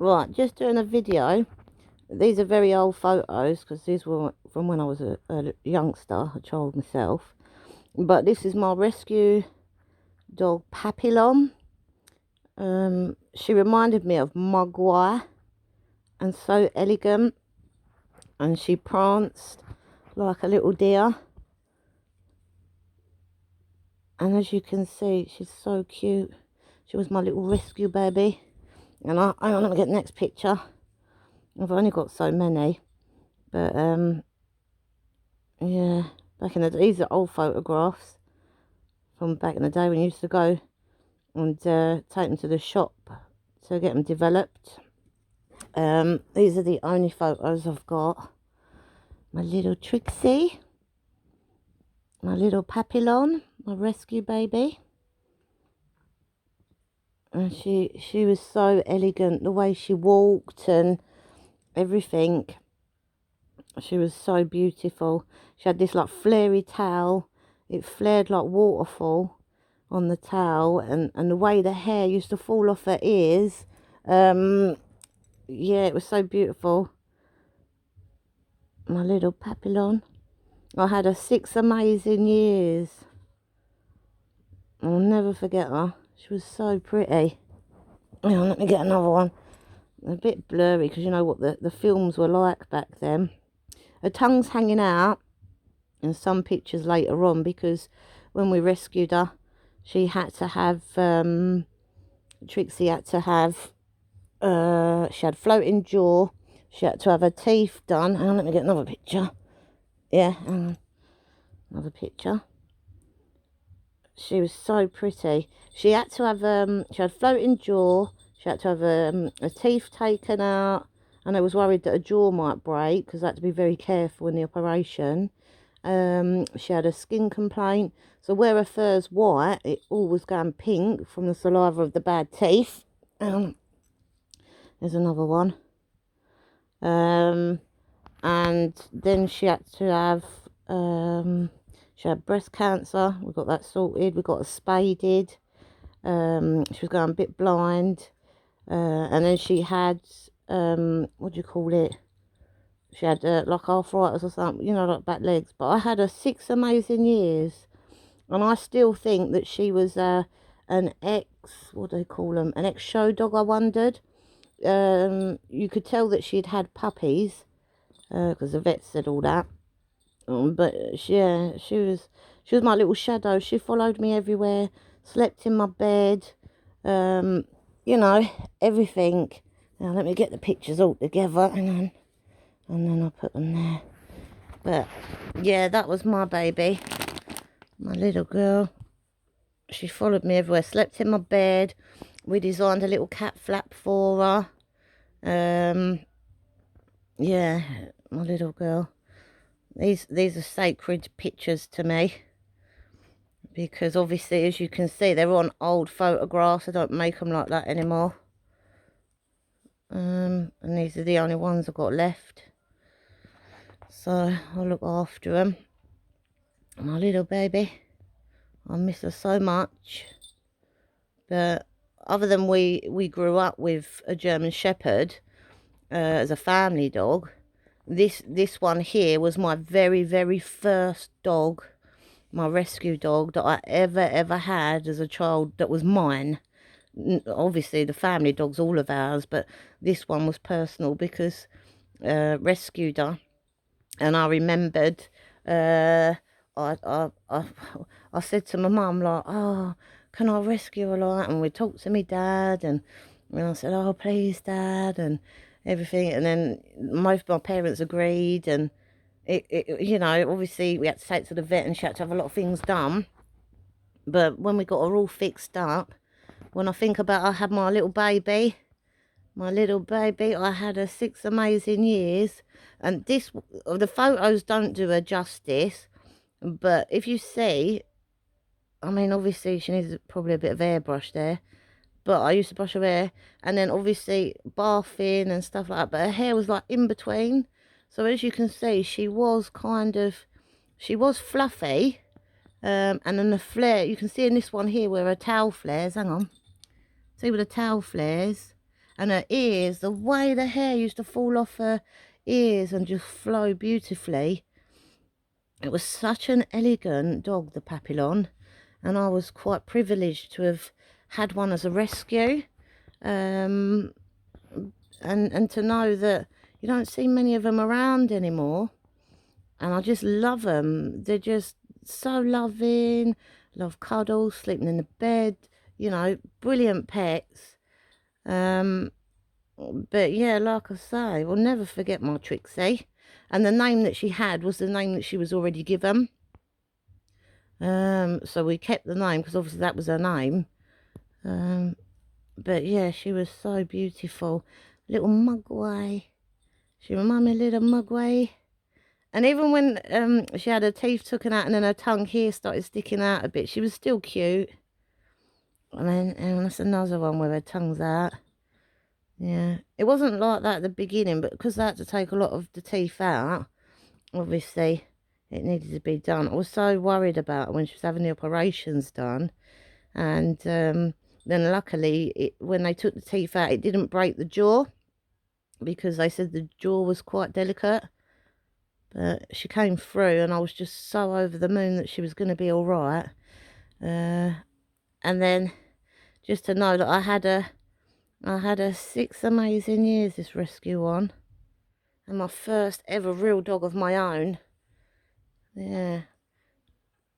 Right, just doing a video. These are very old photos because these were from when I was a youngster, a child myself. But this is my rescue dog, Papillon. She reminded me of Mogwai and so elegant. And she pranced like a little deer. And as you can see, she's so cute. She was my little rescue baby. And I'm going to get the next picture. I've only got so many. But, yeah. Back in the day, these are old photographs from back in the day when you used to go and take them to the shop to get them developed. These are the only photos I've got. My little Trixie. My little Papillon, my rescue baby. And she was so elegant, the way she walked and everything. She was so beautiful. She had this like flary tail. It flared like waterfall on the tail, and the way the hair used to fall off her ears. Yeah, it was so beautiful. My little Papillon. I had her 6 amazing years. I'll never forget her. She was so pretty. Hang on, let me get another one. A bit blurry because you know what the films were like back then. Her tongue's hanging out in some pictures later on because when we rescued her, she had to have, Trixie had to have, she had floating jaw. She had to have her teeth done. Hang on, let me get another picture. Yeah, hang on. Another picture. She was so pretty. She had to have, she had floating jaw. She had to have her teeth taken out. And I was worried that her jaw might break because I had to be very careful in the operation. She had a skin complaint. So where her fur's white, it all was going pink from the saliva of the bad teeth. There's another one. And then she had to have, she had breast cancer. We got that sorted. We got her spaded. She was going a bit blind. And then she had, what do you call it? She had like arthritis or something, you know, like back legs. But I had her 6 amazing years. And I still think that she was an ex, what do they call them? An ex-show dog, I wondered. You could tell that she'd had puppies because the vet said all that. But yeah, she was my little shadow. She followed me everywhere, slept in my bed, you know, everything. Now let me get the pictures all together, and then I'll put them there. But yeah, that was my baby, my little girl. She followed me everywhere, slept in my bed. We designed a little cat flap for her. Yeah, my little girl. These are sacred pictures to me because obviously, as you can see, they're on old photographs. I don't make them like that anymore. And these are the only ones I've got left. So I'll look after them. My little baby. I miss her so much. But other than we grew up with a German Shepherd as a family dog, this one here was my very, very first dog, my rescue dog that I ever had as a child that was mine. Obviously, the family dog's all of ours, but this one was personal because rescued her. And I remembered, I said to my mum, like, oh, can I rescue her, like? And we talked to my dad, and I said, oh, please, Dad, and everything. And then most of my parents agreed, and it you know, obviously we had to take it to the vet and she had to have a lot of things done. But when we got her all fixed up, when I think about I had my little baby, I had her 6 amazing years. And the photos don't do her justice, but if you see, I mean, obviously she needs probably a bit of airbrush there, but I used to brush her hair, and then obviously bathing and stuff like that, but her hair was like in between. So as you can see, she was fluffy, and then the flare, you can see in this one here where her tail flares, hang on, see where the tail flares, And her ears, the way the hair used to fall off her ears and just flow beautifully. It was such an elegant dog, the Papillon, and I was quite privileged to have had one as a rescue. And to know that you don't see many of them around anymore. And I just love them. They're just so loving, love cuddles, sleeping in the bed, you know, brilliant pets. But yeah, like I say, we'll never forget my Trixie. And the name that she had was the name that she was already given. So we kept the name because obviously that was her name. But yeah, she was so beautiful. Little mugway. She reminded me of little mugway. And even when she had her teeth taken out and then her tongue here started sticking out a bit, she was still cute. And then that's another one where her tongue's out. Yeah, it wasn't like that at the beginning, but because I had to take a lot of the teeth out, obviously it needed to be done. I was so worried about her when she was having the operations done. And then luckily, when they took the teeth out, it didn't break the jaw, because they said the jaw was quite delicate. But she came through and I was just so over the moon that she was going to be all right. And then just to know that I had her 6 amazing years, this rescue one. And my first ever real dog of my own. Yeah.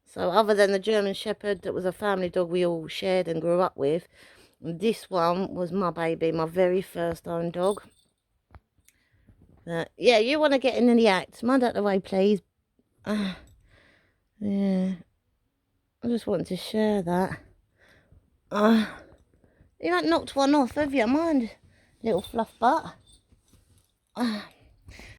So other than the German Shepherd that was a family dog we all shared and grew up with, this one was my baby, my very first own dog. Yeah, you want to get in the act. Mind out the way, please. Yeah. I just wanted to share that. You haven't knocked one off, have you? Mind, little fluff butt.